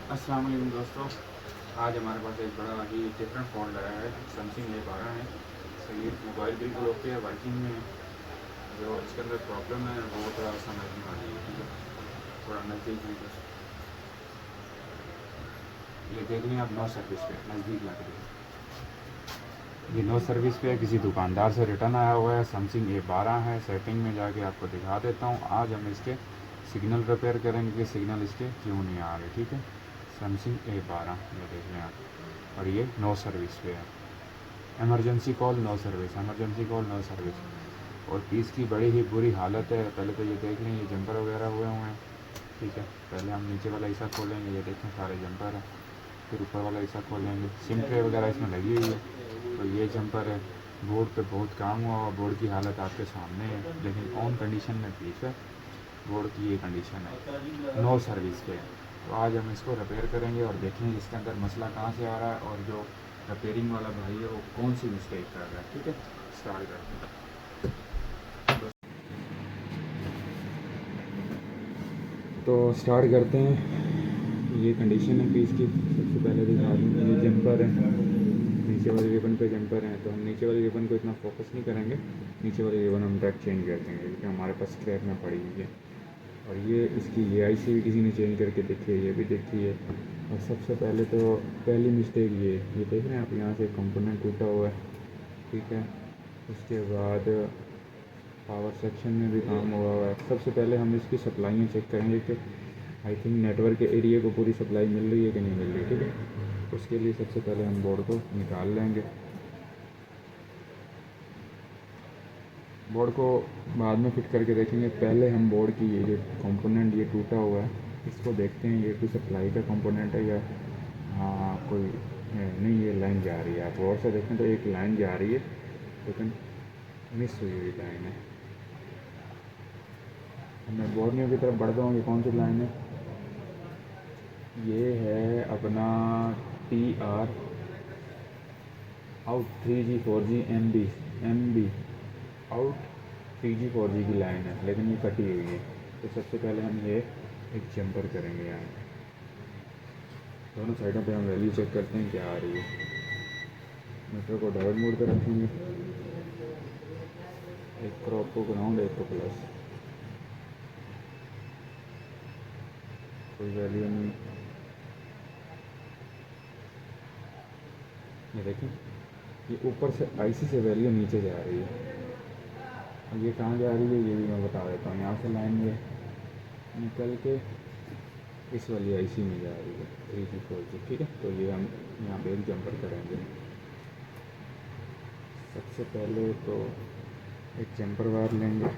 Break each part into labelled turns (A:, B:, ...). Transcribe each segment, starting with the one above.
A: अस्सलाम वालेकुम दोस्तों, आज हमारे पास एक बड़ा ही डिफरेंट फ़ोन लाया है। सैमसंग A12 है। तो ये मोबाइल बिल्कुल ओके है, वर्किंग में है। जो इसके अंदर प्रॉब्लम है वो थोड़ा समझने वाली है, ठीक है। थोड़ा नज़दीक में ये देख लें आप, नो सर्विस पे नज़दीक लग रही है। ये नो सर्विस पे है, किसी दुकानदार से रिटर्न आया हुआ है। सैमसंग A12 है। सेटिंग में जाके आपको दिखा देता हूँ। आज हम इसके सिग्नल रिपेयर करेंगे कि सिग्नल इसके क्यों नहीं आ रहे, ठीक है। सैमसंग A12 ये देख लें आप, और ये नो सर्विस पे है। Emergency call no service, emergency call no service. और पीस की बड़ी ही बुरी हालत है। पहले तो ये देख लें, ये जंपर वगैरह हुए हुए हैं, ठीक है। पहले हम नीचे वाला हिस्सा खोलेंगे, ये देखें सारे जंपर हैं। फिर ऊपर वाला हिस्सा खोलेंगे, सिम ट्रे वगैरह इसमें लगी हुई है। तो ये जंपर है। बोर्ड पे बहुत काम हुआ और बोर्ड की हालत आपके सामने है, लेकिन ऑन कंडीशन में पीस है। बोर्ड की ये कंडीशन है, नो सर्विस पे है। तो आज हम इसको रिपेयर करेंगे और देखेंगे इसके अंदर मसला कहाँ से आ रहा है और जो रिपेयरिंग वाला भाई है वो कौन सी मिस्टेक कर रहा है, ठीक है। स्टार्ट करते हैं। तो स्टार्ट करते हैं। ये कंडीशन है पीस की। सबसे पहले दिखा दूँ, ये जंपर है। नीचे वाले रिबन पे जंपर हैं, तो हम नीचे वाले रिबन को इतना फोकस नहीं करेंगे। नीचे वाले रिबन हम डायरेक्ट चेंज कर देंगे क्योंकि हमारे पास स्क्रैप में पड़ी हुई है। और ये इसकी ये आईसी भी किसी ने चेंज करके देखी है, ये भी देखी है। और सबसे पहले तो पहली मिस्टेक ये देख रहे हैं आप, यहाँ से कंपोनेंट टूटा हुआ है, ठीक है। उसके बाद पावर सेक्शन में भी काम हुआ है। सबसे पहले हम इसकी सप्लाइयाँ चेक करेंगे कि आई थिंक नेटवर्क के एरिया को पूरी सप्लाई मिल रही है कि नहीं मिल रही, ठीक है। उसके लिए सबसे पहले हम बोर्ड को निकाल लेंगे। बोर्ड को बाद में फिट करके देखेंगे। पहले हम बोर्ड की ये जो कंपोनेंट ये टूटा हुआ है, इसको देखते हैं ये कोई सप्लाई का कंपोनेंट है या कोई नहीं। ये लाइन जा रही है, आप गौर से देखें तो एक लाइन जा रही है, लेकिन मिस हुई हुई लाइन है। मैं बोर्नियो की तरफ बढ़ता हूँ। ये कौन सी लाइन है? ये है अपना TR out 3G 4G MB out 3G 4G की लाइन है, लेकिन ये कटी हुई है। तो सबसे पहले हम ये एक जंपर करेंगे। यहाँ दोनों साइडों पे हम वैल्यू चेक करते हैं क्या आ रही है। मीटर को डायोड मोड पर रखेंगे, एक क्रॉप को ग्राउंड, एक को प्लस। कोई वैल्यू नहीं। ये देखें, ये ऊपर से आईसी से वैल्यू नीचे जा रही है। और ये कहाँ जा रही है ये भी मैं बता देता हूँ। यहाँ से लाइन ये निकल के इस वाली आईसी में जा रही है, 3G 4G, ठीक है। तो ये हम यहाँ पे एक जंपर करेंगे। सबसे पहले तो एक जंपर वायर लेंगे।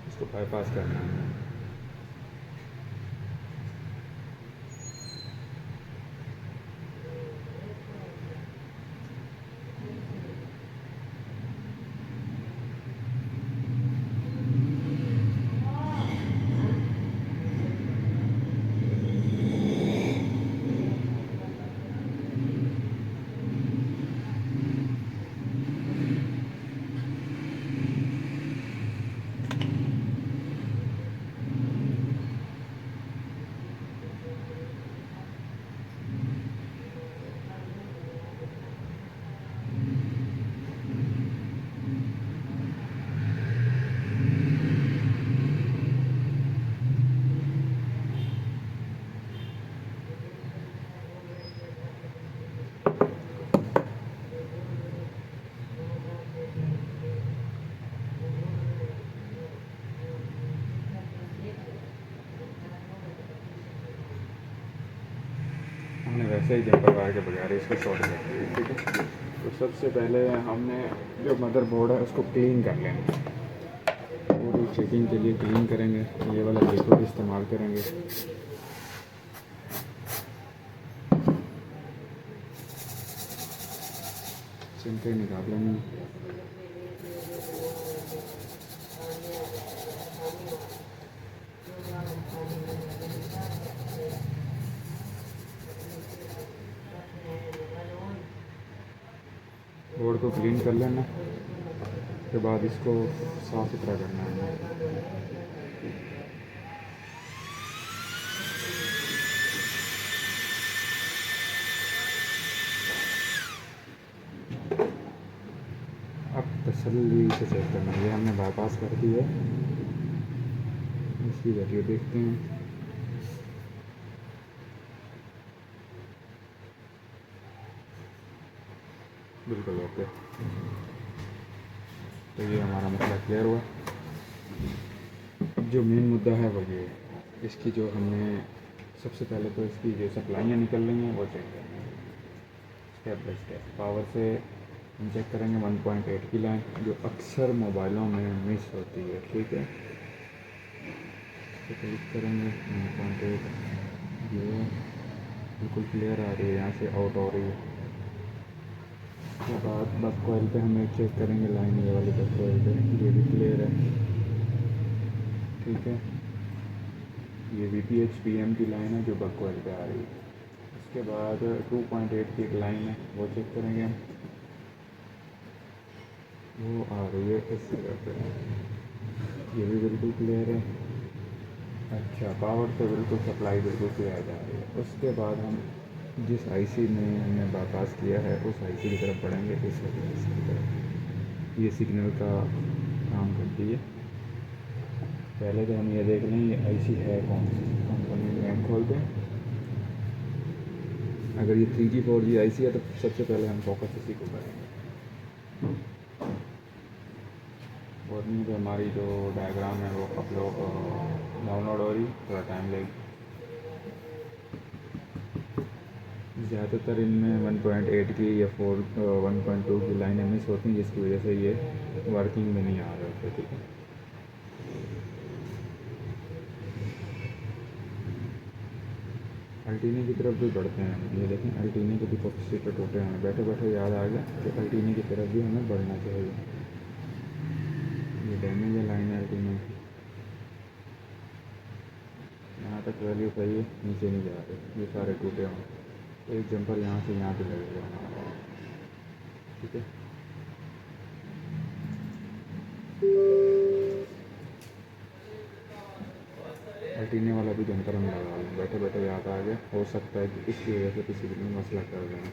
A: इसको बाईपास करना है। हमने वैसे ही जंपर वायर के बगैर इसको शॉर्ट कर दिया। ठीक है, तो सबसे पहले हमने जो मदरबोर्ड है उसको क्लीन कर लेंगे। पूरी चेकिंग के लिए क्लीन करेंगे, ये वाला लिक्विड इस्तेमाल करेंगे। सिंपल निकाल लेंगे। बोर्ड को क्लीन कर लेना, उसके बाद इसको साफ़ सुथरा करना है। अब तसल्ली से चेक करना है। ये हमने बाईपास कर दी है, इसकी वैल्यू देखते हैं। बिल्कुल ओके। तो ये हमारा मसला क्लियर हुआ। जो मेन मुद्दा है वो ये, इसकी जो हमने सबसे पहले तो इसकी जो सप्लाइयाँ निकल रही हैं वो चेक करेंगे स्टेप बाई स्टेप। पावर से हम चेक करेंगे 1.8 की लाइन, जो अक्सर मोबाइलों में मिस होती है। ठीक है, तो क्लिक करेंगे 1.8, ये बिल्कुल क्लियर आ रही है, यहाँ से आउट हो रही है। उसके बाद बस कोयल पे हम एक चेक करेंगे लाइन, ये वाली बस कोयल पे, ये भी क्लियर है। ठीक है, ये VPH PM की लाइन है जो बक कोयल पे आ रही है। उसके बाद 2.8 की एक लाइन है, वो चेक करेंगे हम, वो आ रही है इस जगह पे, ये भी बिल्कुल क्लियर है। अच्छा, पावर से बिल्कुल सप्लाई बिल्कुल क्लियर जा रही है। उसके बाद हम जिस IC में हमने बाईपास किया है उस IC की तरफ बढ़ेंगे, इस की तरफ। ये सिग्नल का काम करती है। पहले तो हम ये देख लें ये IC है कौन सी, कंपनी नेम खोल दें। अगर ये 3G 4G IC है तो सबसे पहले हम फोकस इसी को करेंगे। और नहीं तो हमारी जो डायग्राम है वो अपलोड डाउनलोड हो रही, थोड़ा टाइम लगेगा। ज़्यादातर इनमें 1.8 की या 1.2 की लाइनें मिस होती हैं, जिसकी वजह से ये वर्किंग में नहीं आ रहे होते। ठीक है, अल्टीने की तरफ भी बढ़ते हैं। ये देखें, अल्टीने के भी कैपेसिटर टूटे हैं। बैठे बैठे याद आ गया कि अल्टीने की तरफ भी हमें बढ़ना चाहिए। ये डैमेज है लाइन अल्टीने की, यहाँ तक वैल्यू सही है, नीचे नहीं जा रहे, ये सारे टूटे हों। एक जंपर यहाँ से यहाँ पे लगेगा। ठीक है, अल्टीने वाला भी जंपर हम लगा लें। बैठे बैठे याद आ गया, हो सकता है कि इसकी वजह से किसी भी मसला कर रहे हैं।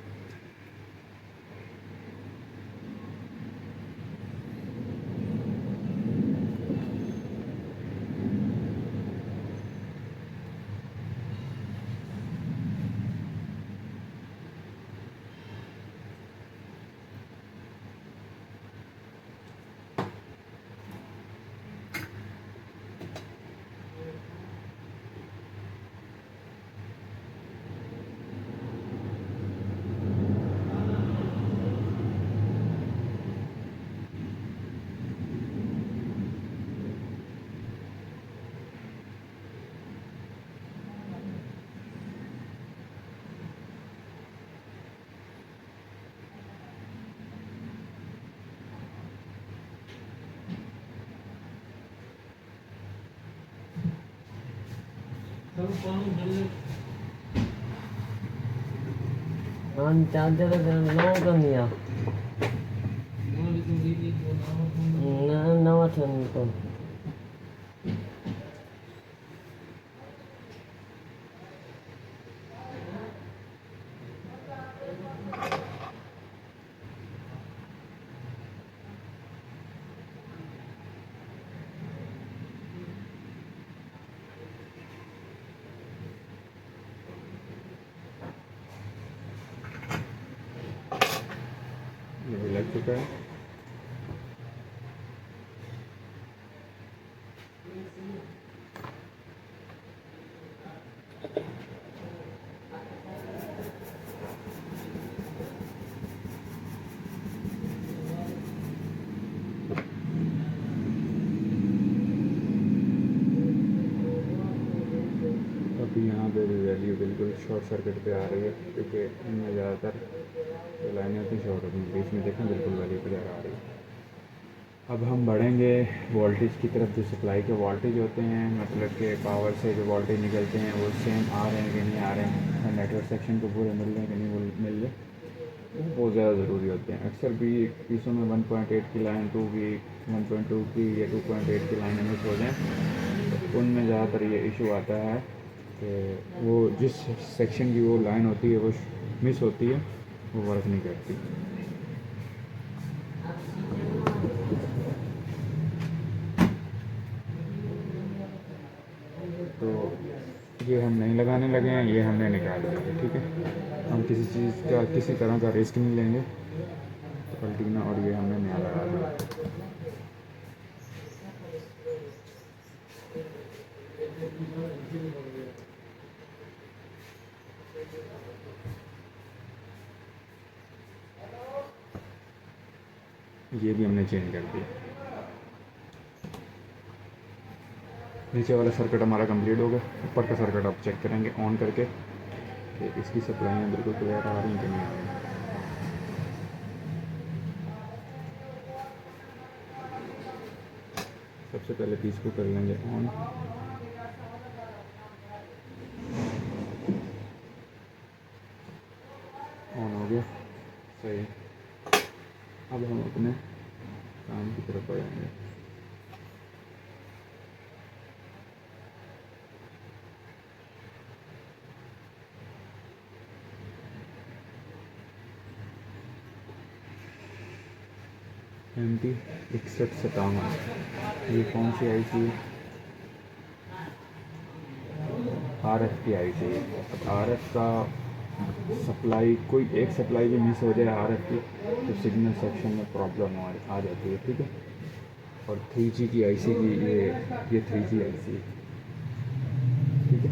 B: चार्जर नवा करनी है, नवा छन तो
A: ये भी लग चुका है। पे भी वैल्यू बिल्कुल शॉर्ट सर्किट पे आ रही है, क्योंकि इनमें ज़्यादातर जो लाइनें होती हैं शॉर्ट होती हैं। बीच में देखें बिल्कुल वैल्यू क्लियर आ रही है। अब हम बढ़ेंगे वोल्टेज की तरफ। जो सप्लाई के वोल्टेज होते हैं, मतलब कि पावर से जो वोल्टेज निकलते हैं वो सेम आ रहे हैं कि नहीं आ रहे हैं, नेटवर्क सेक्शन को पूरे मिल रहे हैं कि नहीं मिल रहे, वो बहुत ज़्यादा ज़रूरी होते हैं। अक्सर भी पीसों में 1.8 की लाइन, 2 की, 1.2 की या 2.8 की लाइनें मिस हो जाएँ तो उनमें ज़्यादातर ये इशू आता है कि वो जिस सेक्शन की वो लाइन होती है वो मिस होती है, वो वर्क नहीं करती। तो ये हम नहीं लगाने लगे हैं, ये हमने निकाल दिया है, ठीक है। हम किसी चीज़ का किसी तरह का रिस्क नहीं लेंगे, तो पलटीना, और ये हमने नया लगा दिया। ये भी हमने चेंज कर दिया। नीचे वाला सर्किट हमारा कंप्लीट हो गया। ऊपर का सर्किट आप चेक करेंगे ऑन करके कि इसकी सप्लाइयाँ बिल्कुल क्लियर आ रही हैं कि नहीं आ रही हैं। सबसे पहले पीस को कर लेंगे ऑन। ऑन हो गया, सही। अब हम अपने काम की तरफ बढ़ेंगे। MT6157, ये कौन सी आई सी? RF की आई सी। अब RF का सप्लाई, कोई एक सप्लाई भी मिस हो जाए RF की तो सिग्नल सेक्शन में प्रॉब्लम आ जाती है, ठीक है। और 3G की IC की ये 3G IC, ठीक है।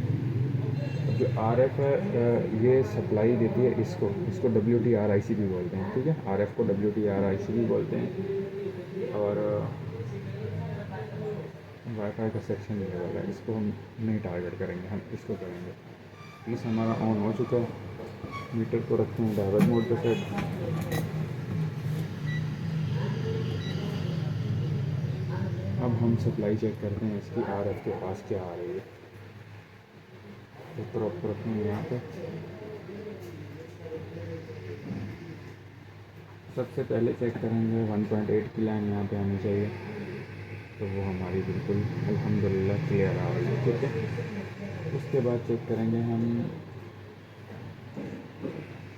A: अब जो RF है ये सप्लाई देती है इसको WTR IC भी बोलते हैं, ठीक है। RF को WTR IC भी बोलते हैं। और वाईफाई का सेक्शन ये वाला है, इसको हम नहीं टारगेट करेंगे, हम इसको करेंगे। प्लीज़ हमारा ऑन हो चुका है। मीटर को रखते हैं डायवर्ट मोड पे सेट। अब हम सप्लाई चेक करते हैं इसकी RF के पास क्या आ रही है। तो प्रॉपर रखते हैं यहाँ पे। सबसे पहले चेक करेंगे 1.8 की लाइन यहाँ पे आनी चाहिए, तो वो हमारी बिल्कुल अल्हम्दुलिल्लाह क्लियर आ रही है, ठीक है। उसके बाद चेक करेंगे हम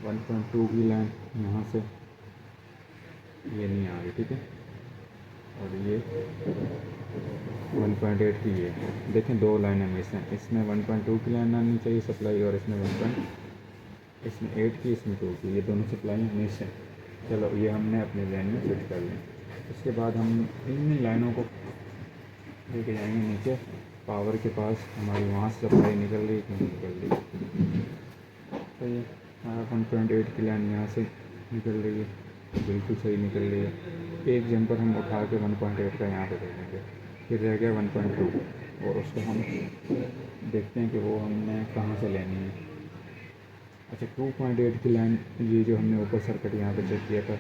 A: 1.2 की लाइन, यहाँ से ये नहीं आ रही, ठीक है। और ये 1.8 की ये देखें, दो लाइनें मिस हैं। इसमें 1.2 की लाइन आनी चाहिए सप्लाई, और इसमें 8 की, इसमें 2 की, ये दोनों सप्लाई मिस हैं। चलो ये हमने अपने लाइन में फिट कर लिया। उसके बाद हम इन लाइनों को लेके जाएंगे नीचे पावर के पास। हमारी वहाँ से सप्लाई निकल रही है कि नहीं निकल रही, तो ये हमारा 1.8 की लाइन यहाँ से निकल रही है, बिल्कुल सही निकल रही है। एक जंपर हम उठा के 1.8 का यहाँ पे दे देंगे, फिर रह गया 1.2, और उसको हम देखते हैं कि वो हमने कहाँ से लेनी है। अच्छा, 2.8 की लाइन, ये जो हमने ऊपर सर्किट यहाँ पे चेक किया था,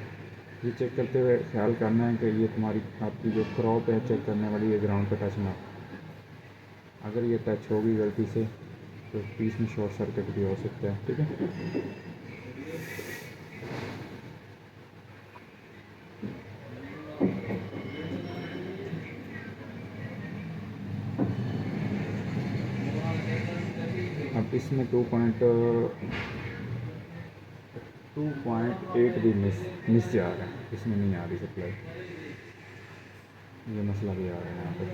A: ये चेक करते हुए ख्याल करना है कि ये तुम्हारी आपकी जो क्रॉप है चेक करने वाली, ये ग्राउंड पे टच ना। अगर ये टच होगी गलती से तो पीस में शॉर्ट सर्किट भी हो सकता है, ठीक है। अब इसमें 2.8 भी मिस जा रहा है, इसमें नहीं आ रही सप्लाई। ये मसला भी आ रहा है यहाँ पे।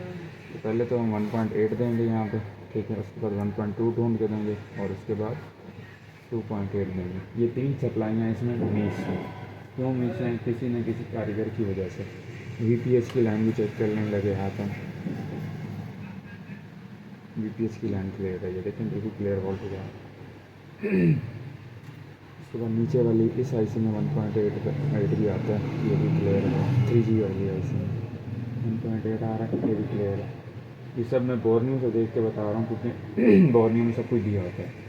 A: तो पहले तो हम 1.8 देंगे यहाँ पे, ठीक है। उसके बाद 1.2 ढूंढ के देंगे, और उसके बाद 2.8 देंगे। ये 3 सप्लाइयाँ इसमें मिस हैं। क्यों मिस हैं? किसी न किसी कारीगर की वजह से। VPH की लाइन भी चेक करने लगे हाथ हम। VPH की लाइन क्लियर है, ये देखें बिल्कुल क्लियर वोल्ट हो गया। उसके बाद नीचे वाली इस IC में 1.8 भी आता है, ये भी क्लियर है। 3G वाली IC में 1.8 आ रहा है, ये भी क्लियर है। ये सब मैं बोर्नियो से देख के बता रहा हूँ क्योंकि बोर्नियो में सब कुछ दिया होता है।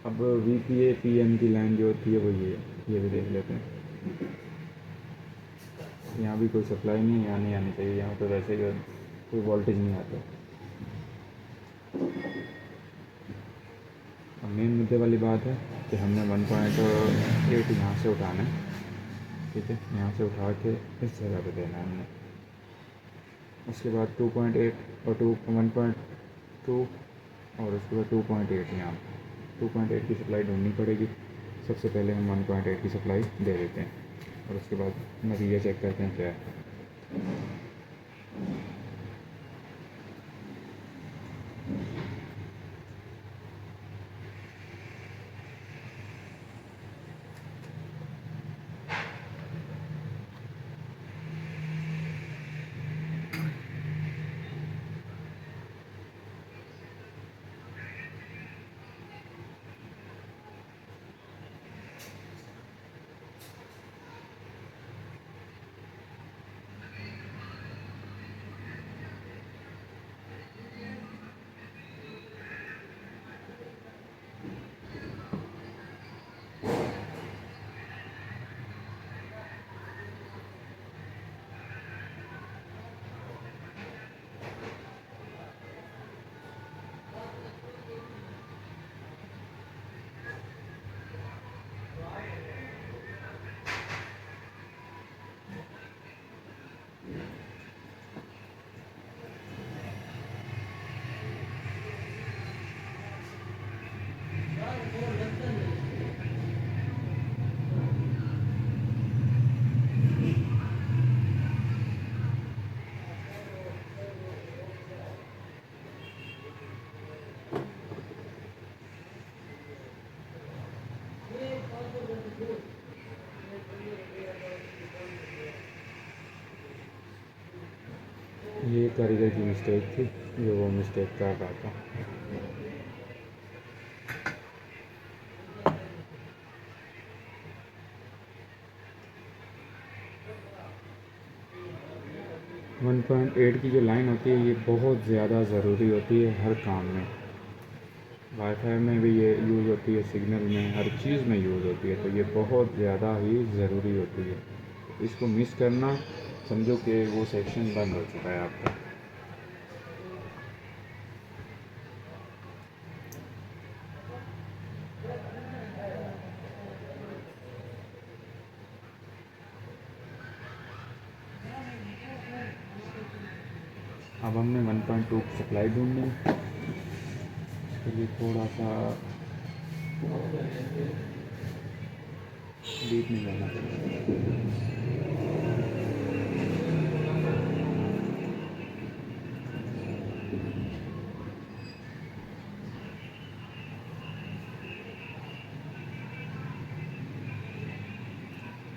A: अब VPA PM की लाइन जो होती है वो ये भी देख लेते हैं। यहाँ भी कोई सप्लाई नहीं है, यहाँ नहीं आनी चाहिए, यहाँ तो वैसे ही कोई वोल्टेज नहीं आता। अब मेन मुद्दे वाली बात है कि हमने 1.8 यहाँ से उठाना है, ठीक है, यहाँ से उठा के इस जगह पे देना है हमने। उसके बाद 2.8 और 1.2 और उसके बाद 2.8 यहाँ 2.8 की सप्लाई ढूंढनी पड़ेगी। सबसे पहले हम 1.8 की सप्लाई दे देते हैं और उसके बाद नतीजा चेक करते हैं क्या है। ये कारीगर की मिस्टेक थी जो वो मिस्टेक कर रहा था। वन पॉइंट एट की जो लाइन होती है ये बहुत ज़्यादा ज़रूरी होती है हर काम में। वाईफाई में भी ये यूज़ होती है, सिग्नल में, हर चीज़ में यूज़ होती है, तो ये बहुत ज़्यादा ही ज़रूरी होती है। इसको मिस करना समझो कि वो सेक्शन बंद हो चुका है आपका। अब हमने 1.2 की सप्लाई ढूंढनी है, इसके लिए थोड़ा सा डीप नहीं जाना पड़ेगा।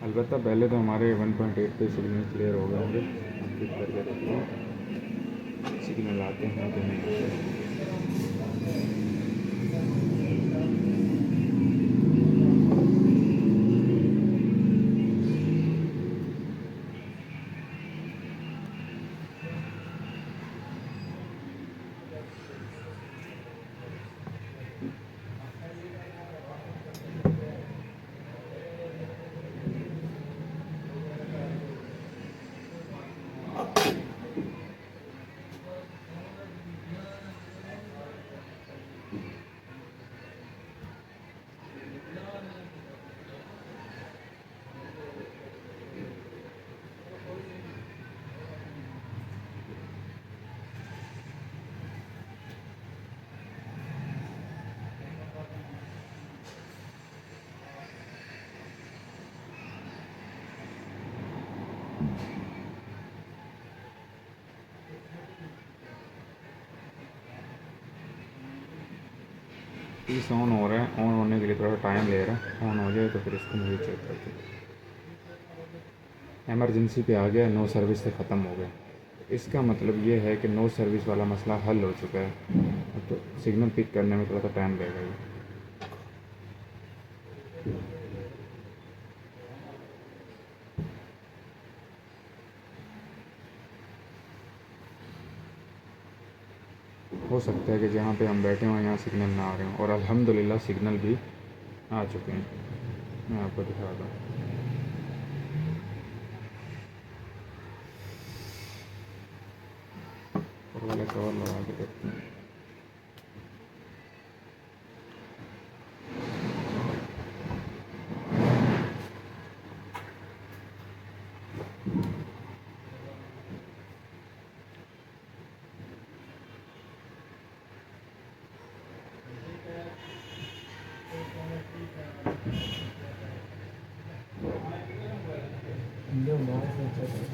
A: अलबत्ता पहले तो हमारे 1.8 पे सिग्नल क्लियर हो गए होंगे। हम चेक करके देखते हैं सिग्नल आते हैं कि नहीं आते। पीस ऑन हो रहा है, ऑन होने के लिए थोड़ा टाइम ले रहा है। ऑन हो जाए तो फिर इसको मुझे चेक करते हैं। एमरजेंसी पे आ गया, नो सर्विस से ख़त्म हो गया। इसका मतलब ये है कि नो सर्विस वाला मसला हल हो चुका है। तो सिग्नल पिक करने में थोड़ा सा टाइम लगेगा ये। हो सकता है कि जहाँ पे हम बैठे हों यहाँ सिग्नल ना आ रहे हों, और अल्हम्दुलिल्लाह सिग्नल भी आ चुके हैं। मैं आपको दिखा दूँ। ऊपर वाला कवर लगा के देखते हैं।
B: जो बाहर से चल